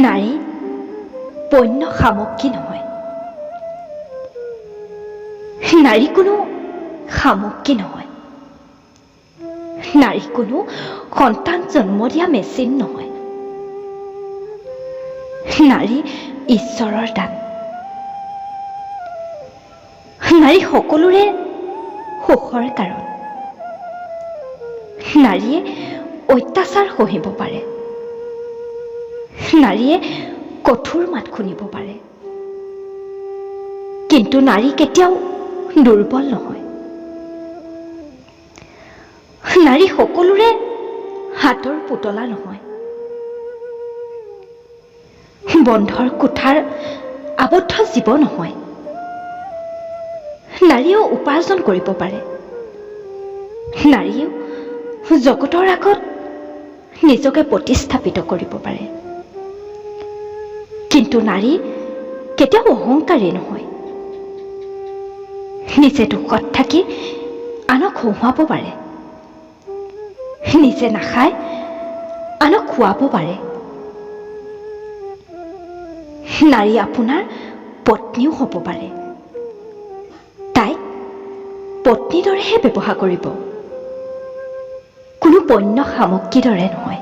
নাৰী পণ্য সামগ্ৰী নহয়। নাৰী কোনো সামগ্ৰী নহয়। নাৰী কোনো সন্তান জন্ম দিয়া মেচিন নহয়। নাৰী ঈশ্বৰৰ দান। নাৰী সকলোৰে সুখৰ কাৰণ। নাৰীয়ে অত্যাচাৰ সহিব পাৰে। নাৰীয়ে কঠোৰ মাত শুনিব পাৰে। কিন্তু নাৰী কেতিয়াও দুৰ্বল নহয়। নাৰী সকলোৰে হাতৰ পুতলা নহয়। বন্ধৰ কোঠাৰ আবদ্ধ জীৱ নহয়। নাৰীয়েও উপাৰ্জন কৰিব পাৰে। নাৰীয়েও জগতৰ আগত নিজকে প্ৰতিস্থাপিত কৰিব পাৰে। কিন্তু নাৰী কেতিয়াও অহংকাৰী নহয়। নিজে দুখত থাকি আনক হহুৱাব পাৰে। নিজে নাখায় আনক খুৱাব পাৰে। নাৰী আপোনাৰ পত্নীও হ'ব পাৰে। তাইক পত্নীৰ দৰেহে ব্যৱহাৰ কৰিব, কোনো পণ্য সামগ্ৰীৰ দৰে নহয়।